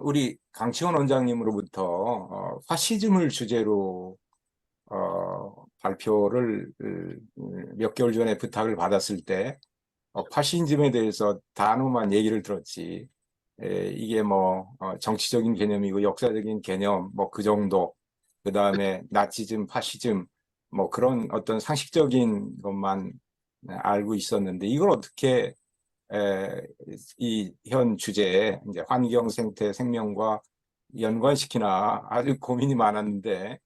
우리 강치원 원장님으로부터 파시즘을 주제로 발표를 몇 개월 전에 부탁을 받았을 때 파시즘에 대해서 단호만 얘기를 들었지. 이게 뭐 정치적인 개념이고 역사적인 개념 뭐 그 정도. 그다음에 나치즘, 파시즘 뭐 그런 어떤 상식적인 것만 알고 있었는데 이걸 어떻게 이 현 주제에 이제 환경, 생태, 생명과 연관시키나 아주 고민이 많았는데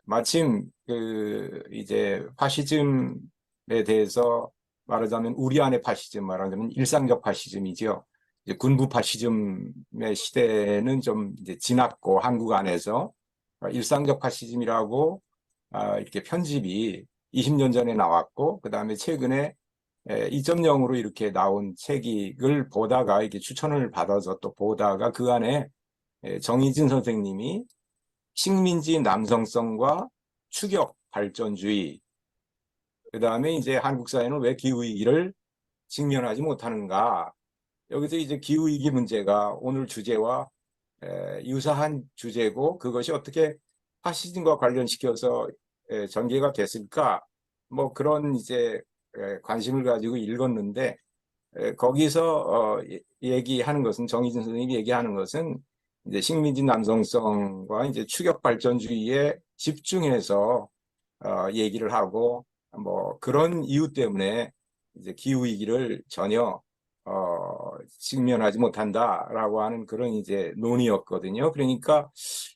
마침 그 이제 파시즘에 대해서 말하자면 우리 안의 파시즘 말하자면 일상적 파시즘이죠. 이제 군부 파시즘의 시대는 좀 이제 지났고 한국 안에서 일상적 파시즘이라고 이렇게 편집이 20년 전에 나왔고 그다음에 최근에 2.0으로 이렇게 나온 책을 보다가 이렇게 추천을 받아서 또 보다가 그 안에 정의진 선생님이 식민지 남성성과 추격 발전주의, 그다음에 이제 한국 사회는 왜 기후위기를 직면하지 못하는가. 여기서 이제 기후위기 문제가 오늘 주제와 유사한 주제고 그것이 어떻게 파시즘과 관련시켜서 전개가 됐을까. 뭐 그런 이제 관심을 가지고 읽었는데 거기서 얘기하는 것은 정의진 선생님이 얘기하는 것은 이제 식민지 남성성과 이제 추격 발전주의에 집중해서 얘기를 하고 뭐 그런 이유 때문에 이제 기후 위기를 전혀 직면하지 못한다라고 하는 그런 이제 논의였거든요. 그러니까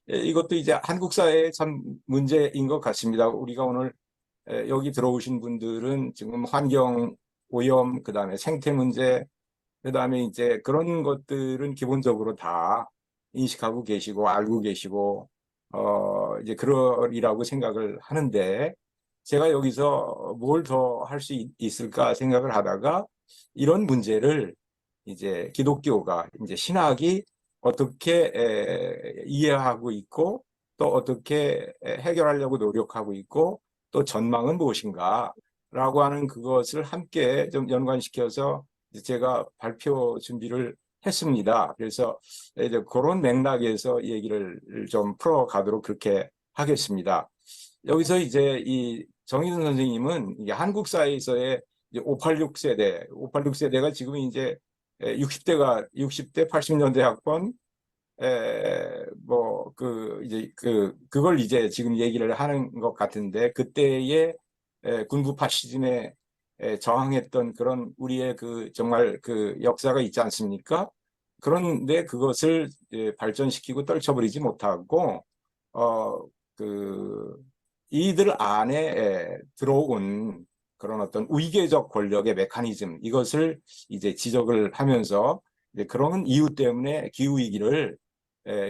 이것도 이제 한국 사회의 참 문제인 것 같습니다. 우리가 오늘 여기 들어오신 분들은 지금 환경 오염, 그다음에 생태 문제, 그다음에 이제 그런 것들은 기본적으로 다 인식하고 계시고 알고 계시고 이제 그러리라고 생각을 하는데 제가 여기서 뭘 더 할 수 있을까 생각을 하다가 이런 문제를 이제 기독교가 이제 신학이 어떻게 이해하고 있고 또 어떻게 해결하려고 노력하고 있고 또 전망은 무엇인가라고 하는 그것을 함께 좀 연관시켜서 제가 발표 준비를 했습니다. 그래서 이제 그런 맥락에서 얘기를 좀 풀어가도록 그렇게 하겠습니다. 여기서 이제 이 정의선 선생님은 이게 한국 사회에서의 586 세대, 586 세대가 지금 이제 60대, 80년대 학번, 뭐, 이제, 그걸 이제 지금 얘기를 하는 것 같은데, 그때의 군부 파시즘에 저항했던 그런 우리의 그 정말 그 역사가 있지 않습니까? 그런데 그것을 발전시키고 떨쳐버리지 못하고, 어, 그, 이들 안에 들어온 그런 어떤 위계적 권력의 메커니즘, 이것을 이제 지적을 하면서 그런 이유 때문에 기후위기를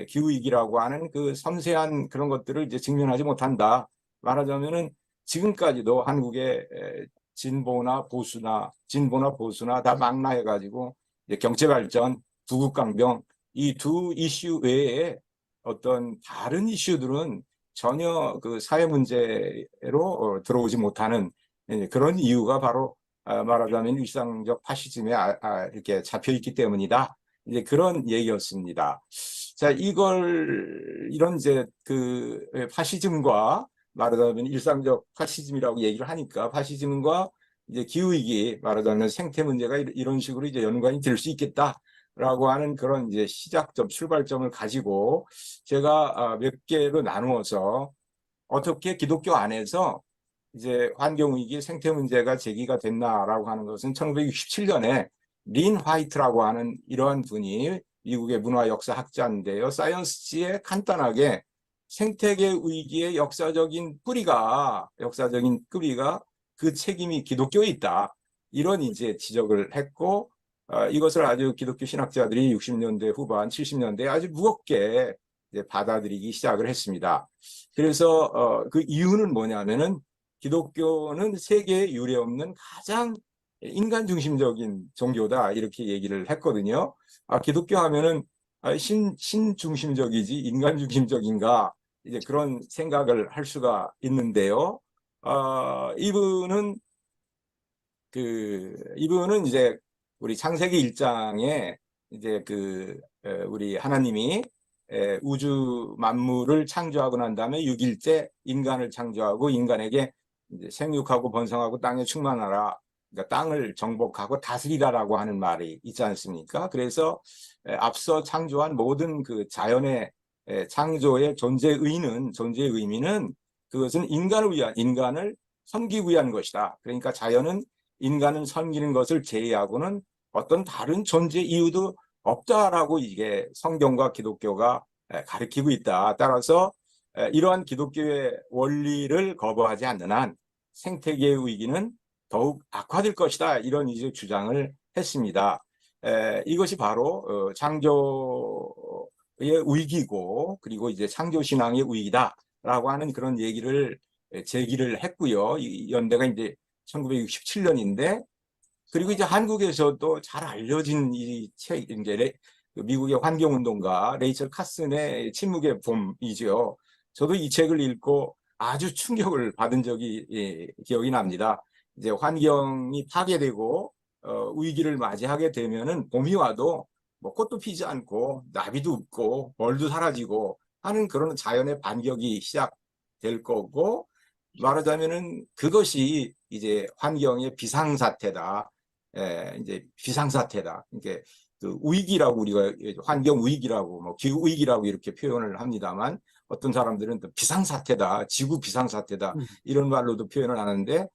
기후위기라고 하는 그 섬세한 그런 것들을 이제 직면하지 못한다. 말하자면은 지금까지도 한국의 진보나 보수나 다 망라해가지고 경제 발전, 부국강병 이 두 이슈 외에 어떤 다른 이슈들은 전혀 그 사회 문제로 들어오지 못하는 그런 이유가 바로 말하자면 일상적 파시즘에 이렇게 잡혀 있기 때문이다. 이제 그런 얘기였습니다. 자, 이런 이제 그 파시즘과 말하자면 일상적 파시즘이라고 얘기를 하니까 파시즘과 이제 기후위기 말하자면 생태 문제가 이런 식으로 이제 연관이 될 수 있겠다라고 하는 그런 이제 시작점, 출발점을 가지고 제가 몇 개로 나누어서 어떻게 기독교 안에서 이제 환경위기, 생태 문제가 제기가 됐나라고 하는 것은 1967년에 린 화이트라고 하는 이러한 분이 미국의 문화 역사 학자인데요. 사이언스지에 간단하게 생태계 위기의 역사적인 뿌리가 그 책임이 기독교에 있다. 이런 이제 지적을 했고, 이것을 아주 기독교 신학자들이 60년대 후반, 70년대에 아주 무겁게 이제 받아들이기 시작을 했습니다. 그래서 그 이유는 뭐냐면은 기독교는 세계에 유례없는 가장 인간 중심적인 종교다 이렇게 얘기를 했거든요. 기독교 하면은 신 중심적이지 인간 중심적인가 이제 그런 생각을 할 수가 있는데요. 이분은 이분은 이제 우리 창세기 1장에 이제 우리 하나님이 우주 만물을 창조하고 난 다음에 6일째 인간을 창조하고 인간에게 이제 생육하고 번성하고 땅에 충만하라. 그러니까 땅을 정복하고 다스리라라고 하는 말이 있지 않습니까? 그래서 앞서 창조한 모든 그 자연의 창조의 존재의 의미는 그것은 인간을 섬기기 위한 것이다. 그러니까 자연은 인간을 섬기는 것을 제외하고는 어떤 다른 존재 이유도 없다라고 이게 성경과 기독교가 가르치고 있다. 따라서 이러한 기독교의 원리를 거부하지 않는 한 생태계의 위기는 더욱 악화될 것이다. 이런 이제 주장을 했습니다. 이것이 바로 창조의 위기고 그리고 이제 창조신앙의 위기다라고 하는 그런 얘기를 제기를 했고요. 이 연대가 이제 1967년인데 그리고 이제 한국에서도 잘 알려진 이 책, 이제 미국의 환경운동가 레이첼 카슨의 침묵의 봄이죠. 저도 이 책을 읽고 아주 충격을 받은 적이 기억이 납니다. 이제 환경이 파괴되고 위기를 맞이하게 되면은 봄이 와도 뭐 꽃도 피지 않고 나비도 없고 벌도 사라지고 하는 그런 자연의 반격이 시작될 거고 말하자면은 그것이 이제 환경의 비상사태다. 이제 비상사태다. 그러니까 그 위기라고 우리가 환경 위기라고 뭐 기후 위기라고 이렇게 표현을 합니다만 어떤 사람들은 또 비상사태다, 지구 비상사태다 이런 말로도 표현을 하는데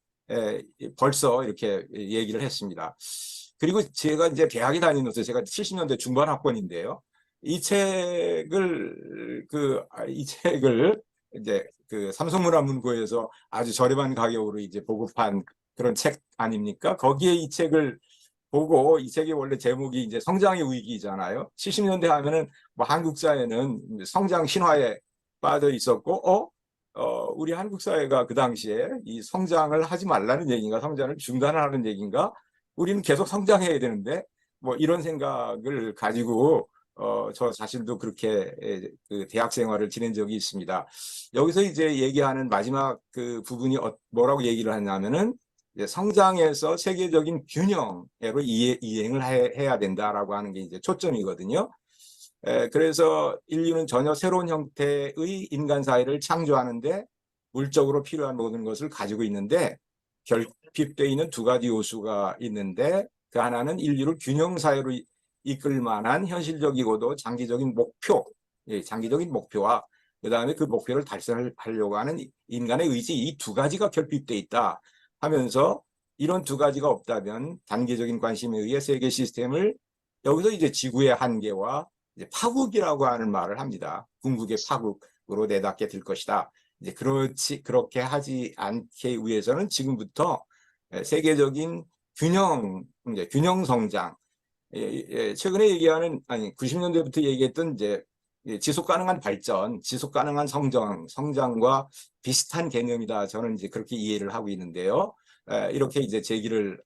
벌써 이렇게 얘기를 했습니다. 그리고 제가 이제 대학에 다니면서 제가 70년대 중반 학번인데요. 이 책을 이제 그 삼성문화문고에서 아주 저렴한 가격으로 이제 보급한 그런 책 아닙니까? 거기에 이 책을 보고 이 책이 원래 제목이 이제 성장의 위기잖아요. 70년대 하면은 뭐 한국 사회는 성장 신화에 빠져 있었고, 우리 한국 사회가 그 당시에 이 성장을 하지 말라는 얘기인가, 성장을 중단하는 얘기인가, 우리는 계속 성장해야 되는데, 뭐 이런 생각을 가지고 저 자신도 그렇게 그 대학 생활을 지낸 적이 있습니다. 여기서 이제 얘기하는 마지막 그 부분이 뭐라고 얘기를 하냐면은 성장에서 세계적인 균형으로 이행을 해야 된다라고 하는 게 이제 초점이거든요. 그래서 인류는 전혀 새로운 형태의 인간 사회를 창조하는데 물적으로 필요한 모든 것을 가지고 있는데 결핍되어 있는 두 가지 요소가 있는데 그 하나는 인류를 균형 사회로 이끌 만한 현실적이고도 장기적인 장기적인 목표와 그다음에 그 목표를 달성하려고 하는 인간의 의지 이 두 가지가 결핍되어 있다 하면서 이런 두 가지가 없다면 단계적인 관심에 의해 세계 시스템을 여기서 이제 지구의 한계와 이제 파국이라고 하는 말을 합니다. 궁극의 파국으로 내닫게 될 것이다. 이제 그렇게 하지 않기 위해서는 지금부터 세계적인 균형 성장, 최근에 얘기하는, 아니, 90년대부터 얘기했던 이제 지속 가능한 발전, 지속 가능한 성장과 비슷한 개념이다. 저는 이제 그렇게 이해를 하고 있는데요. 이렇게 이제 제기를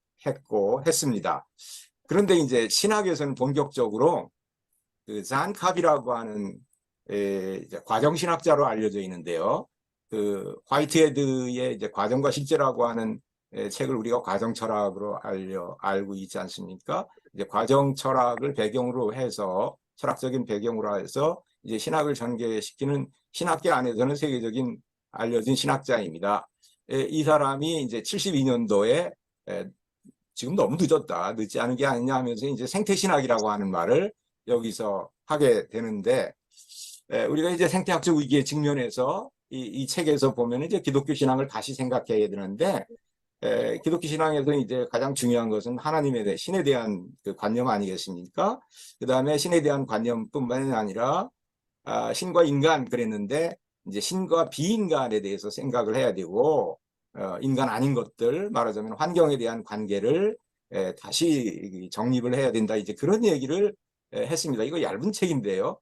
했습니다. 그런데 이제 신학에서는 본격적으로 그 잔캅이라고 하는 이제 과정신학자로 알려져 있는데요. 그 화이트헤드의 이제 과정과 실제라고 하는 책을 우리가 과정철학으로 알고 있지 않습니까? 이제 과정철학을 배경으로 해서 철학적인 배경으로 해서 이제 신학을 전개시키는 신학계 안에서는 세계적인 알려진 신학자입니다. 이 사람이 이제 72년도에 지금 너무 늦지 않은 게 아니냐 하면서 이제 생태신학이라고 하는 말을 여기서 하게 되는데 우리가 이제 생태학적 위기에 직면해서 이 책에서 보면 이제 기독교 신앙을 다시 생각해야 되는데 기독교 신앙에서 이제 가장 중요한 것은 하나님에 대해 신에 대한 그 관념 아니겠습니까? 그 다음에 신에 대한 관념뿐만이 아니라 신과 인간 그랬는데 이제 신과 비인간에 대해서 생각을 해야 되고 인간 아닌 것들 말하자면 환경에 대한 관계를 다시 정립을 해야 된다. 이제 그런 얘기를 했습니다. 이거 얇은 책인데요.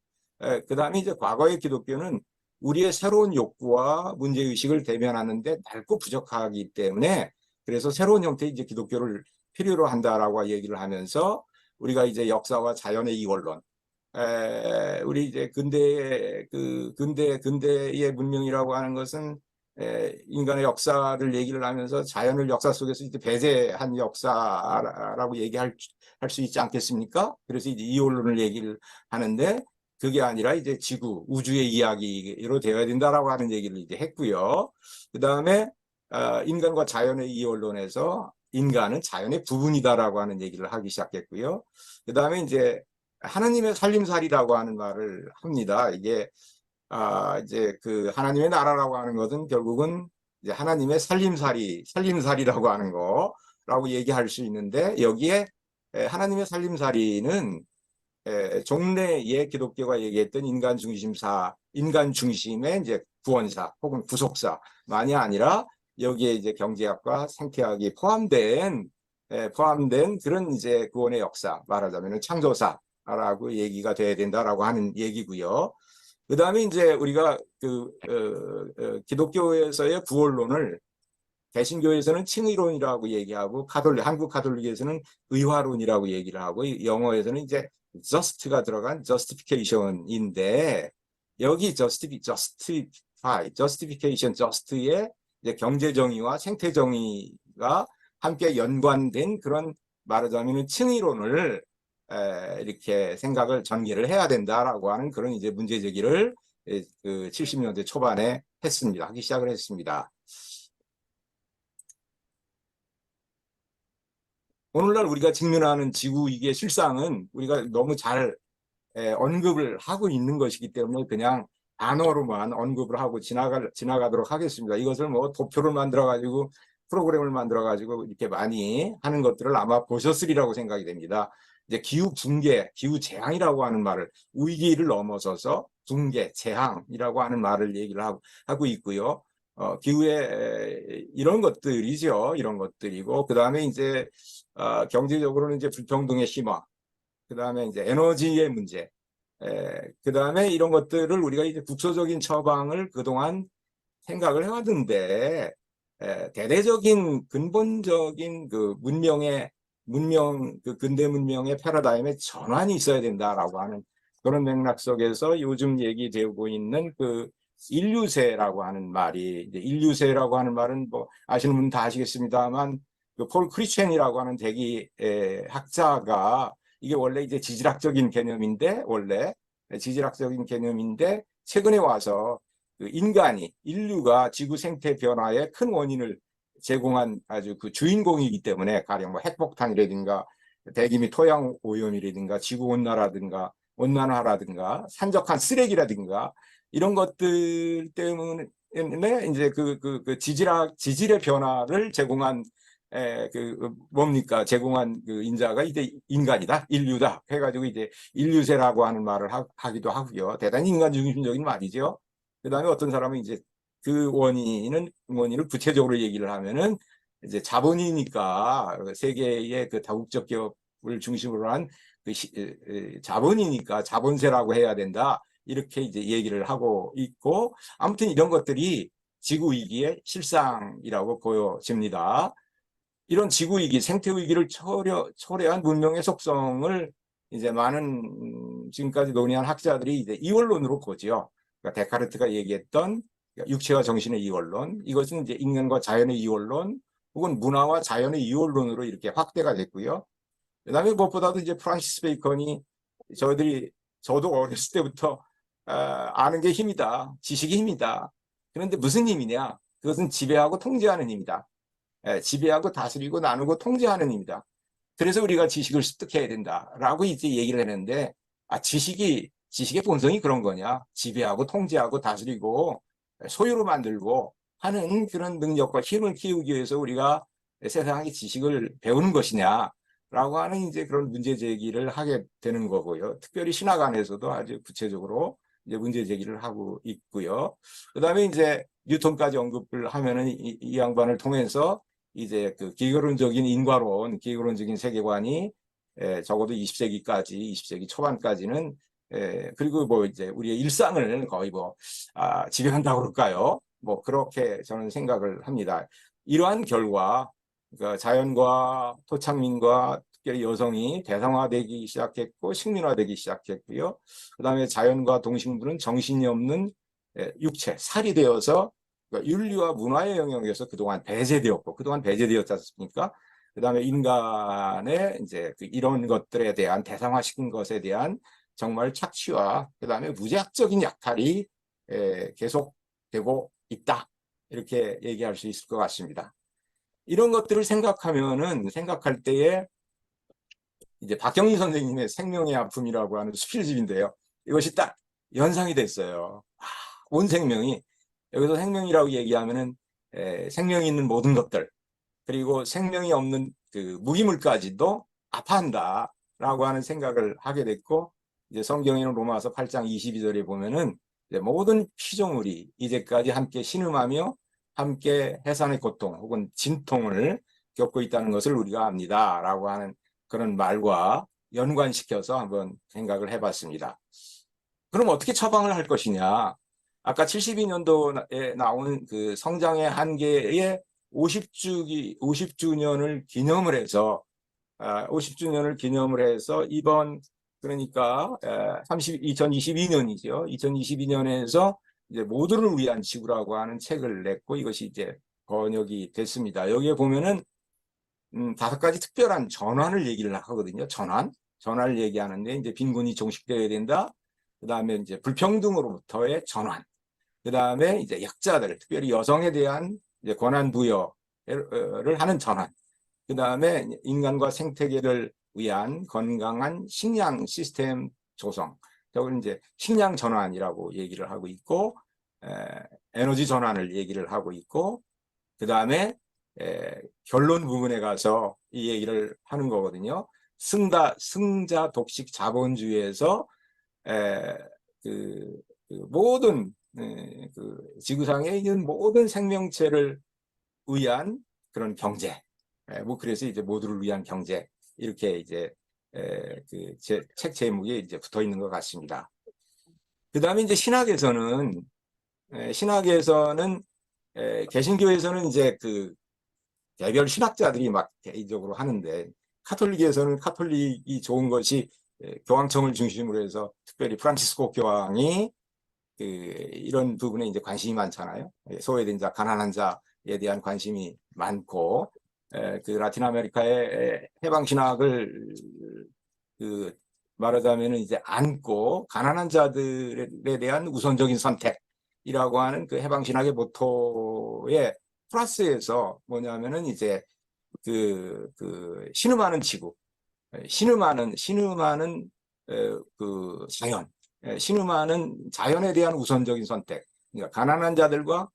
그 다음에 이제 과거의 기독교는 우리의 새로운 욕구와 문제의식을 대면하는데 넓고 부족하기 때문에 그래서 새로운 형태의 이제 기독교를 필요로 한다라고 얘기를 하면서 우리가 이제 역사와 자연의 이원론, 우리 이제 근대의 문명이라고 하는 것은 인간의 역사를 얘기를 하면서 자연을 역사 속에서 이제 배제한 역사라고 얘기할 수 있지 않겠습니까? 그래서 이제 이원론을 얘기를 하는데 그게 아니라 이제 지구, 우주의 이야기로 되어야 된다라고 하는 얘기를 이제 했고요. 그 다음에 인간과 자연의 이원론에서 인간은 자연의 부분이다라고 하는 얘기를 하기 시작했고요. 그 다음에 이제 하나님의 살림살이라고 하는 말을 합니다. 이게 이제 그 하나님의 나라라고 하는 것은 결국은 이제 하나님의 살림살이라고 하는 거라고 얘기할 수 있는데 여기에 하나님의 살림살이는 종래의 기독교가 얘기했던 인간 중심의 이제 구원사 혹은 구속사만이 아니라 여기에 이제 경제학과 생태학이 포함된 그런 이제 구원의 역사, 말하자면 창조사라고 얘기가 돼야 된다라고 하는 얘기고요. 그 다음에 이제 우리가 기독교에서의 구원론을 개신교에서는 칭의론이라고 얘기하고 한국 가톨릭에서는 의화론이라고 얘기를 하고 영어에서는 이제 just가 들어간 justification인데 여기 justification, just의 이제 경제 정의와 생태 정의가 함께 연관된 그런 말하자면 칭의론을 이렇게 생각을 전개를 해야 된다라고 하는 그런 이제 문제 제기를 그 70년대 초반에 하기 시작을 했습니다. 오늘날 우리가 직면하는 지구 위기의 실상은 우리가 너무 잘 언급을 하고 있는 것이기 때문에 그냥 단어로만 언급을 하고 지나가도록 하겠습니다. 이것을 뭐 도표를 만들어 가지고 프로그램을 만들어 가지고 이렇게 많이 하는 것들을 아마 보셨으리라고 생각이 됩니다. 이제 기후 붕괴, 기후 재앙이라고 하는 말을 위기를 넘어서서 붕괴, 재앙이라고 하는 말을 얘기를 하고 있고요. 기후에 이런 것들이죠. 이런 것들이고 그 다음에 이제 경제적으로는 이제 불평등의 심화, 그 다음에 이제 에너지의 문제, 그 다음에 이런 것들을 우리가 이제 국소적인 처방을 그동안 생각을 해왔는데 대대적인 근본적인 그 근대 문명의 패러다임의 전환이 있어야 된다라고 하는 그런 맥락 속에서 요즘 얘기되고 있는 그 인류세라고 하는 말이 이제 인류세라고 하는 말은 뭐 아시는 분 다 아시겠습니다만 그 폴 크리첸이라고 하는 대기 학자가 이게 원래 이제 지질학적인 개념인데 최근에 와서 그 인류가 지구 생태 변화의 큰 원인을 제공한 아주 그 주인공이기 때문에 가령 뭐 핵폭탄이라든가 대기 및 토양 오염이라든가 지구 온난화라든가 산적한 쓰레기라든가 이런 것들 때문에 이제 지질의 변화를 제공한 제공한 그 인자가 이제 인류다 해가지고 이제 인류세라고 하는 말을 하기도 하고요. 대단히 인간 중심적인 말이죠. 그 다음에 어떤 사람은 이제 그 원인을 구체적으로 얘기를 하면은 이제 자본이니까 세계의 그 다국적 기업을 중심으로 한 그 자본이니까 자본세라고 해야 된다. 이렇게 이제 얘기를 하고 있고 아무튼 이런 것들이 지구 위기의 실상이라고 보여집니다. 이런 지구 위기, 생태 위기를 초래한 문명의 속성을 이제 많은 지금까지 논의한 학자들이 이제 이원론으로 보지요. 그러니까 데카르트가 얘기했던 육체와 정신의 이원론, 이것은 이제 인간과 자연의 이원론, 혹은 문화와 자연의 이원론으로 이렇게 확대가 됐고요. 그다음에 무엇보다도 이제 프란시스 베이컨이 저도 어렸을 때부터 아는 게 힘이다, 지식이 힘이다. 그런데 무슨 힘이냐? 그것은 지배하고 통제하는 힘이다. 지배하고 다스리고 나누고 통제하는 힘이다. 그래서 우리가 지식을 습득해야 된다라고 이제 얘기를 했는데 지식의 본성이 그런 거냐? 지배하고 통제하고 다스리고 소유로 만들고 하는 그런 능력과 힘을 키우기 위해서 우리가 세상의 지식을 배우는 것이냐라고 하는 이제 그런 문제 제기를 하게 되는 거고요. 특별히 신학 안에서도 아주 구체적으로 이제 문제 제기를 하고 있고요. 그다음에 이제 뉴턴까지 언급을 하면은 이 양반을 통해서 이제 그 기계론적인 세계관이 적어도 20세기 초반까지는 그리고 뭐 이제 우리의 일상을 거의 뭐 지배한다고 그럴까요? 뭐 그렇게 저는 생각을 합니다. 이러한 결과 그러니까 자연과 토착민과 특별히 여성이 대상화되기 시작했고 식민화되기 시작했고요. 그다음에 자연과 동식물은 정신이 없는 육체, 살이 되어서 그러니까 윤리와 문화의 영역에서 그동안 배제되었고, 그동안 배제되었지 않습니까? 그다음에 인간의 이제 이런 것들에 대한 대상화시킨 것에 대한 정말 착취와 그다음에 무제약적인 약탈이 계속되고 있다. 이렇게 얘기할 수 있을 것 같습니다. 이런 것들을 생각할 때에 이제 박경리 선생님의 생명의 아픔이라고 하는 수필집인데요. 이것이 딱 연상이 됐어요. 온 생명이, 여기서 생명이라고 얘기하면은 생명이 있는 모든 것들, 그리고 생명이 없는 그 무기물까지도 아파한다라고 하는 생각을 하게 됐고, 이제 성경에는 로마서 8장 22절에 보면은 이제 모든 피조물이 이제까지 함께 신음하며 함께 해산의 고통 혹은 진통을 겪고 있다는 것을 우리가 압니다라고 하는 그런 말과 연관시켜서 한번 생각을 해봤습니다. 그럼 어떻게 처방을 할 것이냐? 아까 72년도에 나온 그 성장의 한계의 50주년을 기념을 해서 50주년을 기념을 해서 이번 그러니까 2022년이죠. 2022년에서 이제 모두를 위한 지구라고 하는 책을 냈고 이것이 이제 번역이 됐습니다. 여기에 보면은 5가지 특별한 전환을 얘기를 하거든요. 전환을 얘기하는데 이제 빈곤이 종식되어야 된다. 그다음에 이제 불평등으로부터의 전환. 그다음에 이제 약자들, 특별히 여성에 대한 이제 권한 부여를 하는 전환. 그다음에 인간과 생태계를 위한 건강한 식량 시스템 조성. 저걸 이제 식량 전환이라고 얘기를 하고 있고, 에너지 전환을 얘기를 하고 있고, 그다음에 결론 부분에 가서 이 얘기를 하는 거거든요. 승자 독식 자본주의에서 그 모든 그 지구상에 있는 모든 생명체를 위한 그런 경제, 뭐 그래서 이제 모두를 위한 경제 이렇게 이제 그 책 제목에 이제 붙어 있는 것 같습니다. 그다음에 이제 신학에서는 개신교에서는 이제 그 개별 신학자들이 막 개인적으로 하는데 카톨릭에서는 카톨릭이 좋은 것이 교황청을 중심으로 해서 특별히 프란치스코 교황이 그 이런 부분에 이제 관심이 많잖아요. 소외된 자, 가난한 자에 대한 관심이 많고 그 라틴 아메리카의 해방 신학을 그 말하자면은 이제 안고 가난한 자들에 대한 우선적인 선택이라고 하는 그 해방 신학의 모토에 플러스에서 뭐냐면은 이제 그 신음하는 지구, 신음하는 그 자연, 신음하는 자연에 대한 우선적인 선택. 그러니까 가난한 자들과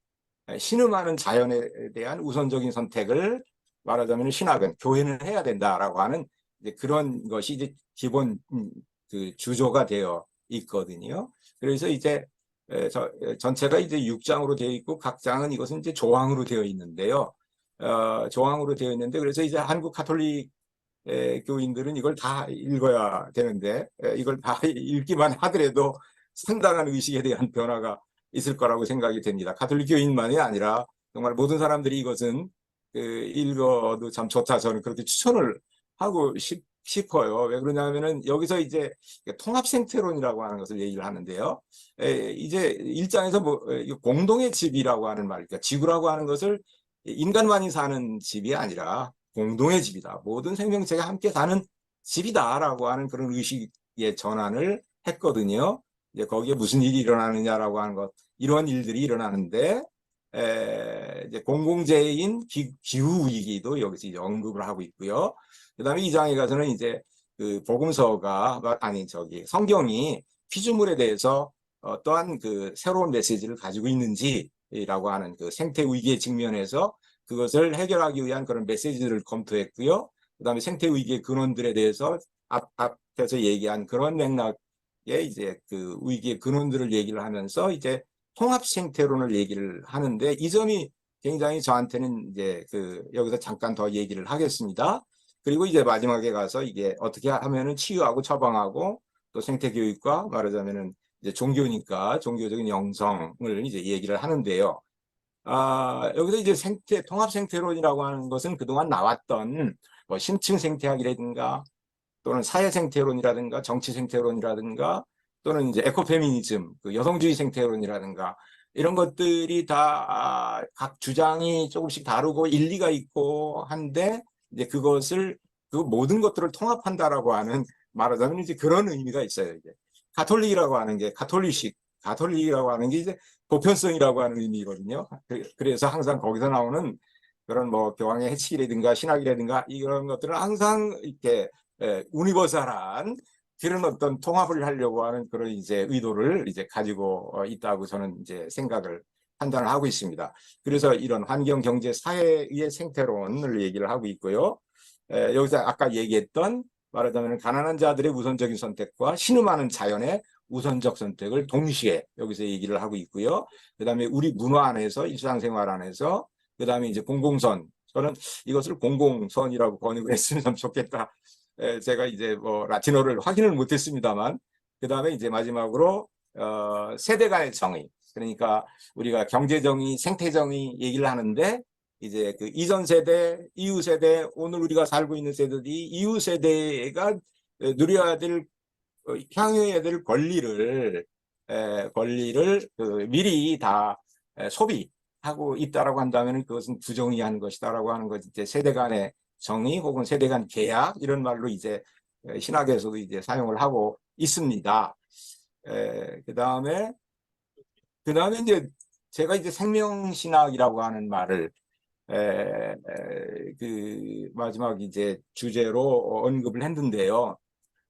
신음하는 자연에 대한 우선적인 선택을 말하자면 신학은 교회는 해야 된다라고 하는 이제 그런 것이 이제 기본 그 주조가 되어 있거든요. 그래서 이제 전체가 이제 6장으로 되어 있고 각 장은 이것은 이제 조항으로 되어 있는데요. 조항으로 되어 있는데 그래서 이제 한국 가톨릭 교인들은 이걸 다 읽어야 되는데 이걸 다 읽기만 하더라도 상당한 의식에 대한 변화가 있을 거라고 생각이 됩니다. 가톨릭 교인만이 아니라 정말 모든 사람들이 이것은 읽어도 참 좋다 저는 그렇게 추천을 하고 싶어요. 왜 그러냐면은 여기서 이제 통합생태론이라고 하는 것을 얘기를 하는데요. 이제 일장에서 뭐 공동의 집이라고 하는 말, 그러니까 지구라고 하는 것을 인간만이 사는 집이 아니라 공동의 집이다. 모든 생명체가 함께 사는 집이다라고 하는 그런 의식의 전환을 했거든요. 이제 거기에 무슨 일이 일어나느냐라고 하는 것, 이런 일들이 일어나는데 이제 공공재해인 기후 위기도 여기서 이제 언급을 하고 있고요. 그다음에 이 장에 가서는 이제 그 복음서가 성경이 피조물에 대해서 어떠한 그 새로운 메시지를 가지고 있는지라고 하는 그 생태 위기에 직면해서 그것을 해결하기 위한 그런 메시지를 검토했고요. 그다음에 생태 위기의 근원들에 대해서 앞에서 얘기한 그런 맥락에 이제 그 위기의 근원들을 얘기를 하면서 이제 통합 생태론을 얘기를 하는데 이 점이 굉장히 저한테는 이제 그 여기서 잠깐 더 얘기를 하겠습니다. 그리고 이제 마지막에 가서 이게 어떻게 하면은 치유하고 처방하고 또 생태 교육과 말하자면은 이제 종교니까 종교적인 영성을 이제 얘기를 하는데요. 여기서 이제 통합 생태론이라고 하는 것은 그동안 나왔던 뭐 심층 생태학이라든가 또는 사회 생태론이라든가 정치 생태론이라든가 또는 이제 에코페미니즘, 그 여성주의 생태론이라든가 이런 것들이 다 각 주장이 조금씩 다르고 일리가 있고 한데 이제 그것을 그 모든 것들을 통합한다라고 하는 말하자면 이제 그런 의미가 있어요. 이제 가톨릭이라고 하는 게 가톨릭이라고 하는 게 이제 보편성이라고 하는 의미거든요. 그래서 항상 거기서 나오는 그런 뭐 교황의 해치기라든가 신학이라든가 이런 것들은 항상 이렇게 유니버설한 그런 어떤 통합을 하려고 하는 그런 이제 의도를 이제 가지고 있다고 저는 이제 생각을 판단을 하고 있습니다. 그래서 이런 환경, 경제, 사회의 생태론을 얘기를 하고 있고요. 여기서 아까 얘기했던 말하자면 가난한 자들의 우선적인 선택과 신음하는 자연의 우선적 선택을 동시에 여기서 얘기를 하고 있고요. 그다음에 우리 문화 안에서 일상생활 안에서 그다음에 이제 공공선 저는 이것을 공공선이라고 번역을 했으면 참 좋겠다. 제가 이제 뭐 라틴어를 확인을 못했습니다만 그다음에 이제 마지막으로 세대 간의 정의 그러니까 우리가 경제 정의, 생태 정의 얘기를 하는데 이제 그 이전 세대, 이후 세대, 오늘 우리가 살고 있는 세대들이 이후 세대가 누려야 될 향유해야 될 권리를 미리 다 소비하고 있다라고 한다면 그것은 부정의한 것이다라고 하는 것이 이제 세대 간의 정의 혹은 세대 간 계약 이런 말로 이제 신학에서도 이제 사용을 하고 있습니다. 그다음에 이제 제가 이제 생명신학이라고 하는 말을 그 마지막 이제 주제로 언급을 했는데요.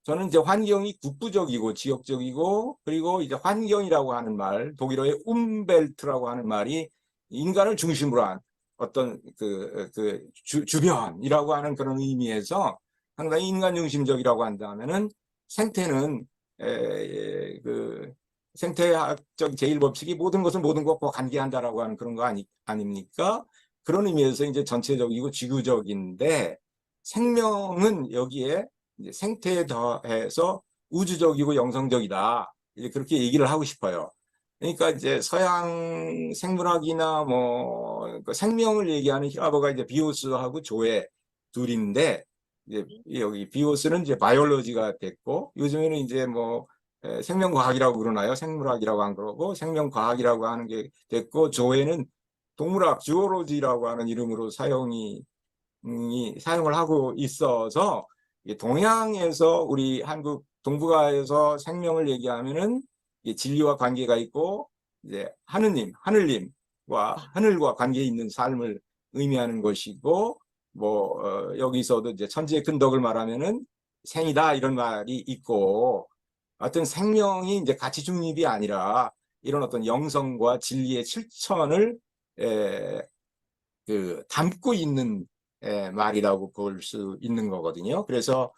저는 이제 환경이 국부적이고 지역적이고 그리고 이제 환경이라고 하는 말, 독일어의 움벨트라고 하는 말이 인간을 중심으로 한 어떤 주변이라고 하는 그런 의미에서 상당히 인간 중심적이라고 한다면은 생태는 그 생태학적 제1법칙이 모든 것은 모든 것과 관계한다라고 하는 그런 거 아닙니까? 그런 의미에서 이제 전체적이고 지구적인데 생명은 여기에 이제 생태에 더해서 우주적이고 영성적이다. 이제 그렇게 얘기를 하고 싶어요. 그러니까 이제 서양 생물학이나 뭐 생명을 얘기하는 히라버가 이제 비오스하고 조에 둘인데 이제 여기 비오스는 이제 바이올로지가 됐고 요즘에는 이제 뭐 생명과학이라고 그러나요? 생물학이라고 안 그러고 생명과학이라고 하는 게 됐고 조에는 동물학 주오로지라고 하는 이름으로 사용을 하고 있어서 동양에서 우리 한국 동북아에서 생명을 얘기하면은 진리와 관계가 있고 이제 하늘님과 하늘과 관계 있는 삶을 의미하는 것이고 뭐 여기서도 이제 천지의 큰 덕을 말하면은 생이다 이런 말이 있고 어떤 생명이 이제 가치 중립이 아니라 이런 어떤 영성과 진리의 실천을 담고 있는 말이라고 볼 수 있는 거거든요. 그래서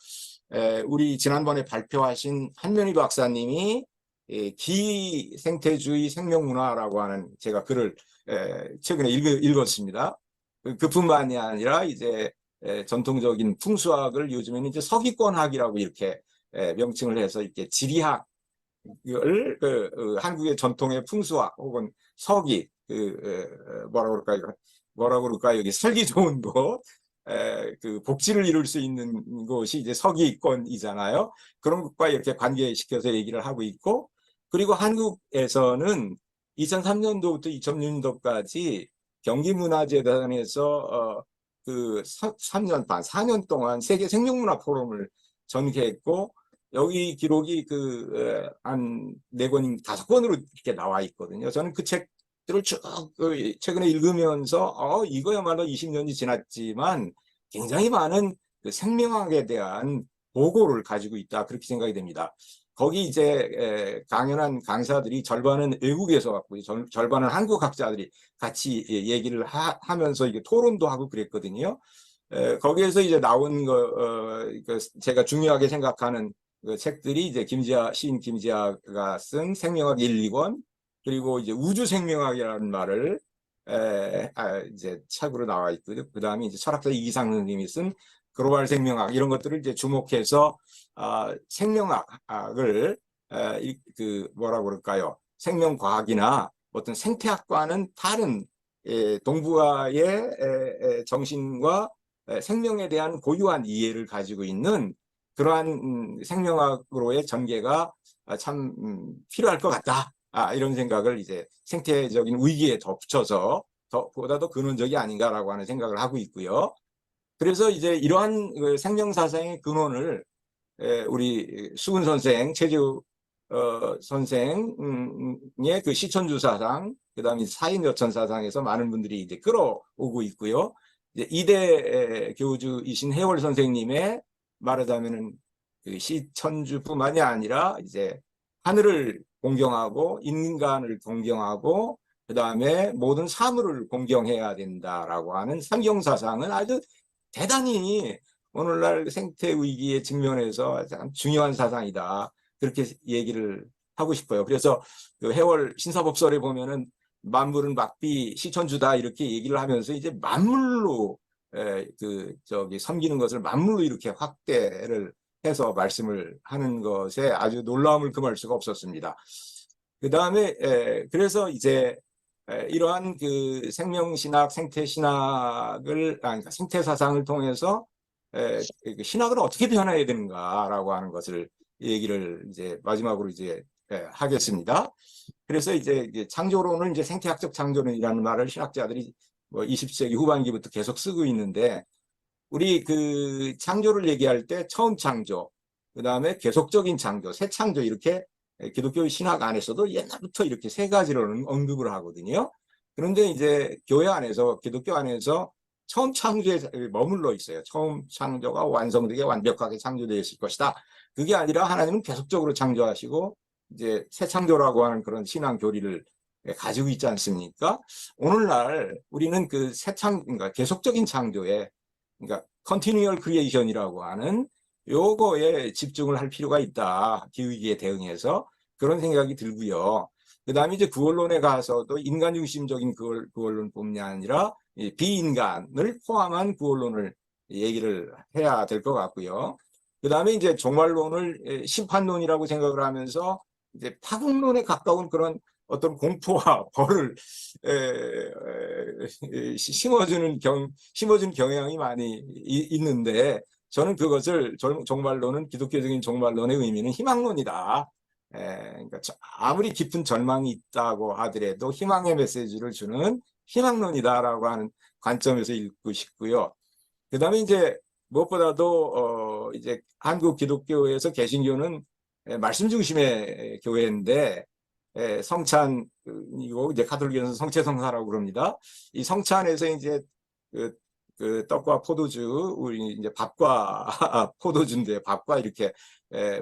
우리 지난번에 발표하신 한면희 박사님이 기생태주의 생명문화라고 하는 제가 글을 최근에 읽었습니다. 그뿐만이 아니라 이제 전통적인 풍수학을 요즘에는 이제 서기권학이라고 이렇게 명칭을 해서 이렇게 지리학 한국의 전통의 풍수학 혹은 서기 뭐라고 그럴까요? 여기 살기 좋은 곳, 그 복지를 이룰 수 있는 곳이 이제 서기권이잖아요. 그런 것과 이렇게 관계시켜서 얘기를 하고 있고, 그리고 한국에서는 2003년도부터 2006년도까지 경기문화재단에서 그 3년 반, 4년 동안 세계 생명문화 포럼을 전개했고, 여기 기록이 한 4권, 5권으로 이렇게 나와 있거든요. 저는 그 책들을 쭉 최근에 읽으면서 이거야말로 20년이 지났지만 굉장히 많은 그 생명학에 대한 보고를 가지고 있다. 그렇게 생각이 됩니다. 거기 이제 강연한 강사들이 절반은 외국에서 왔고 절반은 한국 학자들이 같이 얘기를 하면서 이게 토론도 하고 그랬거든요. 거기에서 이제 나온 제가 중요하게 생각하는 그 책들이 이제 시인 김지아가 쓴 생명학 1, 2권 그리고 이제 우주생명학이라는 말을 이제 책으로 나와 있고요. 그 다음에 이제 철학자 이기상 선생님이 쓴 글로벌 생명학 이런 것들을 이제 주목해서 생명학을 뭐라고 그럴까요? 생명과학이나 어떤 생태학과는 다른 동북아의 정신과 생명에 대한 고유한 이해를 가지고 있는 그러한 생명학으로의 전개가 참 필요할 것 같다. 이런 생각을 이제 생태적인 위기에 덧붙여서 보다 더 근원적이 아닌가라고 하는 생각을 하고 있고요. 그래서 이제 이러한 그 생명사상의 근원을 우리 수근 선생, 최재우 선생의 그 시천주 사상, 그다음에 사인여천 사상에서 많은 분들이 이제 끌어오고 있고요. 이제 이대 교주이신 해월 선생님의 말하자면은 그 시천주뿐만이 아니라 이제 하늘을 공경하고 인간을 공경하고 그다음에 모든 사물을 공경해야 된다라고 하는 상경 사상은 아주 대단히 오늘날 생태 위기에 직면해서 참 중요한 사상이다. 그렇게 얘기를 하고 싶어요. 그래서 그 해월 신사법설에 보면은 만물은 막비 시천주다 이렇게 얘기를 하면서 이제 만물로 섬기는 것을 만물로 이렇게 확대를 해서 말씀을 하는 것에 아주 놀라움을 금할 수가 없었습니다. 그 다음에 그래서 이제 이러한 그 생명신학, 생태신학을 그러니까 생태사상을 통해서 그 신학을 어떻게 변화해야 되는가라고 하는 것을 얘기를 이제 마지막으로 이제 하겠습니다. 그래서 이제 창조론은 이제 생태학적 창조론이라는 말을 신학자들이 뭐 20세기 후반기부터 계속 쓰고 있는데 우리 그 창조를 얘기할 때 처음 창조, 그 다음에 계속적인 창조, 새 창조 이렇게 기독교 신학 안에서도 옛날부터 이렇게 세 가지로는 언급을 하거든요. 그런데 이제 교회 안에서 기독교 안에서 처음 창조에 머물러 있어요. 처음 창조가 완성되게 완벽하게 창조되어 있을 것이다. 그게 아니라 하나님은 계속적으로 창조하시고 이제 새 창조라고 하는 그런 신앙 교리를 가지고 있지 않습니까? 오늘날 우리는 그 그러니까 계속적인 창조에 그러니까 continual creation이라고 하는 요거에 집중을 할 필요가 있다. 기후위기에 대응해서 그런 생각이 들고요. 그 다음에 이제 구원론에 가서도 인간 중심적인 구원론뿐만 아니라 비인간을 포함한 구원론을 얘기를 해야 될 것 같고요. 그 다음에 이제 종말론을 심판론이라고 생각을 하면서 이제 파국론에 가까운 그런 어떤 공포와 벌을 심어주는 경향이 많이 있는데 저는 그것을 종말론은 기독교적인 종말론의 의미는 희망론이다. 그러니까 아무리 깊은 절망이 있다고 하더라도 희망의 메시지를 주는 희망론이다라고 하는 관점에서 읽고 싶고요. 그다음에 이제 무엇보다도 이제 한국 기독교에서 개신교는 말씀 중심의 교회인데 성찬이고 이제 가톨릭에서 성체성사라고 그럽니다. 이 성찬에서 이제 그 떡과 포도주 우리 이제 밥과 포도주인데 밥과 이렇게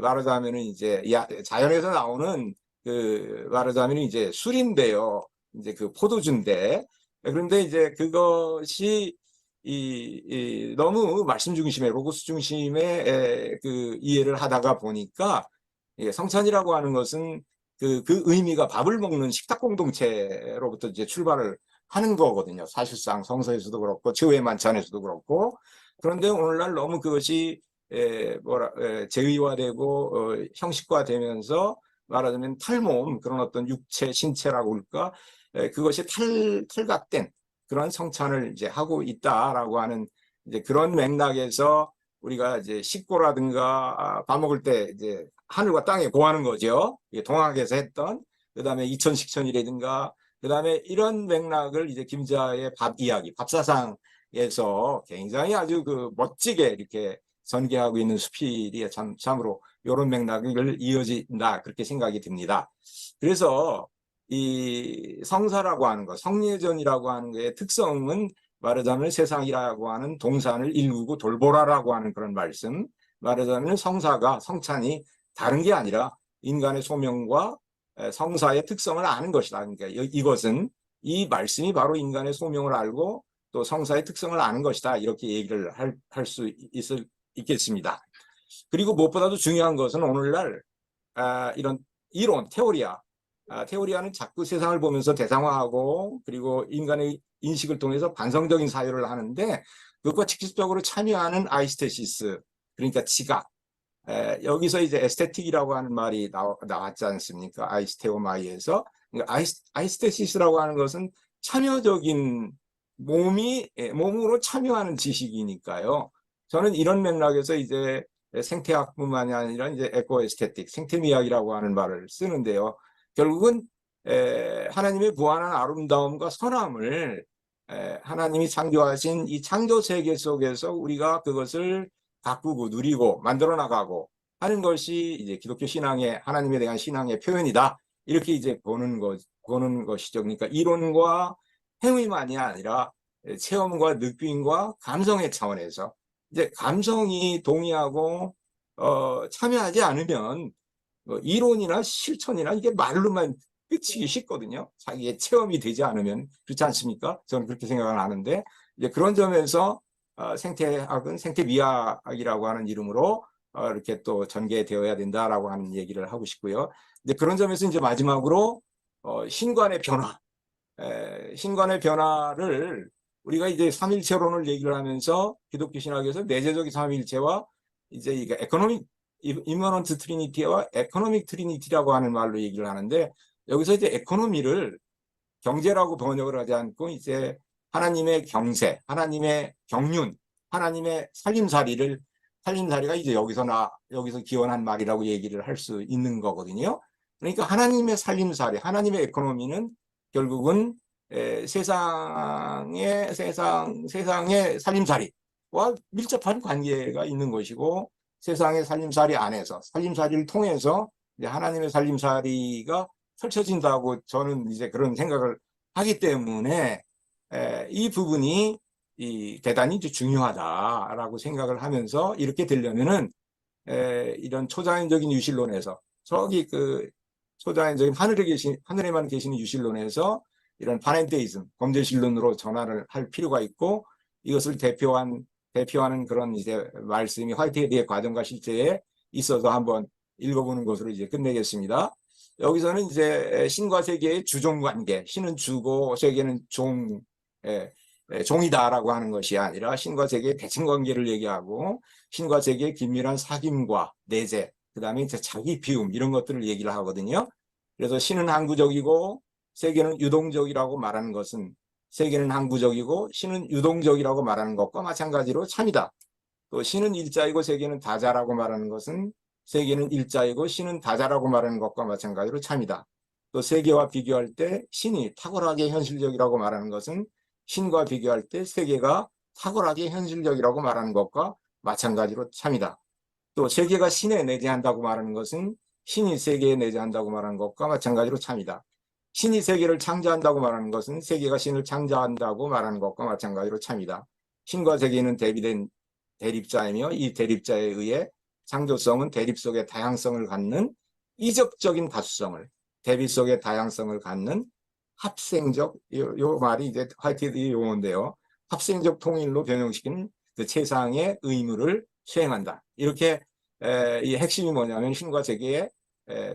말하자면은 이제 자연에서 나오는 그 말하자면 이제 술인데요. 이제 그 포도주인데 그런데 이제 그것이 너무 말씀 중심의 로고스 중심의 그 이해를 하다가 보니까 성찬이라고 하는 것은 그 의미가 밥을 먹는 식탁 공동체로부터 이제 출발을 하는 거거든요. 사실상 성서에서도 그렇고 최후의 만찬에서도 그렇고 그런데 오늘날 너무 그것이 제의화되고 형식화되면서 말하자면 탈몸 그런 어떤 육체 신체라고 할까 그것이 탈각된 그런 성찬을 이제 하고 있다라고 하는 이제 그런 맥락에서 우리가 이제 식고라든가 밥 먹을 때 이제 하늘과 땅에 고하는 거죠. 동학에서 했던 그다음에 이천식천이라든가 그다음에 이런 맥락을 이제 김자의 밥 이야기, 밥사상에서 굉장히 아주 그 멋지게 이렇게 전개하고 있는 수필이 참으로 이런 맥락을 이어진다 그렇게 생각이 듭니다. 그래서 이 성사라고 하는 것, 성례전이라고 하는 것의 특성은 말하자면 세상이라고 하는 동산을 일구고 돌보라라고 하는 그런 말씀, 말하자면 성찬이 다른 게 아니라 인간의 소명과 성사의 특성을 아는 것이다. 그러니까 이것은 이 말씀이 바로 인간의 소명을 알고 또 성사의 특성을 아는 것이다. 이렇게 얘기를 할 수 있겠습니다. 그리고 무엇보다도 중요한 것은 오늘날 이런 이론, 테오리아는 자꾸 세상을 보면서 대상화하고 그리고 인간의 인식을 통해서 반성적인 사유를 하는데 그것과 직접적으로 참여하는 아이스테시스, 그러니까 지각, 여기서 이제 에스테틱이라고 하는 말이 나왔지 않습니까? 아이스테오마이에서. 그러니까 아이스테시스라고 하는 것은 참여적인 몸으로 참여하는 지식이니까요. 저는 이런 맥락에서 이제 생태학뿐만이 아니라 이제 에코에스테틱, 생태미학이라고 하는 말을 쓰는데요. 결국은 하나님의 무한한 아름다움과 선함을 하나님이 창조하신 이 창조 세계 속에서 우리가 그것을 가꾸고 누리고 만들어 나가고 하는 것이 이제 기독교 신앙의 하나님에 대한 신앙의 표현이다. 이렇게 이제 보는 것이죠. 그러니까 이론과 행위만이 아니라 체험과 느낌과 감성의 차원에서 이제 감성이 동의하고 참여하지 않으면 이론이나 실천이나 이게 말로만 끝이기 쉽거든요. 자기의 체험이 되지 않으면. 그렇지 않습니까? 저는 그렇게 생각을 하는데 이제 그런 점에서 생태학은 생태미학이라고 하는 이름으로 이렇게 또 전개되어야 된다라고 하는 얘기를 하고 싶고요. 이제 그런 점에서 이제 마지막으로 신관의 변화, 신관의 변화를 우리가 이제 삼일체론을 얘기를 하면서 기독교 신학에서 내재적인 삼일체와 이제 이게 에코노믹 이머넌트 트리니티와 에코노믹 트리니티라고 하는 말로 얘기를 하는데 여기서 이제 에코노미를 경제라고 번역을 하지 않고 이제 하나님의 경세, 하나님의 경륜, 하나님의 살림살이가 이제 여기서 기원한 말이라고 얘기를 할 수 있는 거거든요. 그러니까 하나님의 살림살이, 하나님의 에코노미는 결국은 세상의 살림살이와 밀접한 관계가 있는 것이고 세상의 살림살이 안에서 살림살이를 통해서 이제 하나님의 살림살이가 펼쳐진다고 저는 이제 그런 생각을 하기 때문에 이 부분이 대단히 중요하다라고 생각을 하면서 이렇게 되려면은 이런 초자연적인 유실론에서 저기 그 초자연적인 하늘에만 계시는 유실론에서 이런 파넨테이즘, 범죄실론으로 전환을 할 필요가 있고 이것을 대표하는 그런 이제 말씀이 화이트헤드의 과정과 실제에 있어서 한번 읽어보는 것으로 이제 끝내겠습니다. 여기서는 이제 신과 세계의 주종 관계, 신은 주고 세계는 종이다라고 하는 것이 아니라 신과 세계의 대칭 관계를 얘기하고 신과 세계의 긴밀한 사귐과 내재, 그 다음에 이제 자기 비움 이런 것들을 얘기를 하거든요. 그래서 신은 항구적이고 세계는 유동적이라고 말하는 것은 세계는 항구적이고 신은 유동적이라고 말하는 것과 마찬가지로 참이다. 또 신은 일자이고 세계는 다자라고 말하는 것은 세계는 일자이고 신은 다자라고 말하는 것과 마찬가지로 참이다. 또 세계와 비교할 때 신이 탁월하게 현실적이라고 말하는 것은 신과 비교할 때 세계가 탁월하게 현실적이라고 말하는 것과 마찬가지로 참이다. 또 세계가 신에 내재한다고 말하는 것은 신이 세계에 내재한다고 말하는 것과 마찬가지로 참이다. 신이 세계를 창조한다고 말하는 것은 세계가 신을 창조한다고 말하는 것과 마찬가지로 참이다. 신과 세계는 대비된 대립자이며 이 대립자에 의해 창조성은 대립 속의 다양성을 갖는 이적적인 다수성을, 대비 속의 다양성을 갖는 합생적, 요 말이 이제 화이트헤드의 용어인데요. 합생적 통일로 변형시키는 그 최상의 의무를 수행한다. 이렇게 이 핵심이 뭐냐면 신과 세계의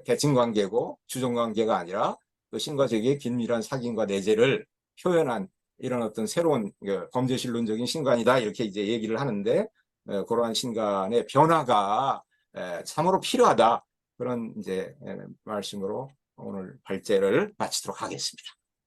대칭 관계고 주종 관계가 아니라 그 신과 세계의 긴밀한 사귐과 내재를 표현한 이런 어떤 새로운 범죄실론적인 신관이다 이렇게 이제 얘기를 하는데 그러한 신관의 변화가 참으로 필요하다 그런 이제 말씀으로 오늘 발제를 마치도록 하겠습니다.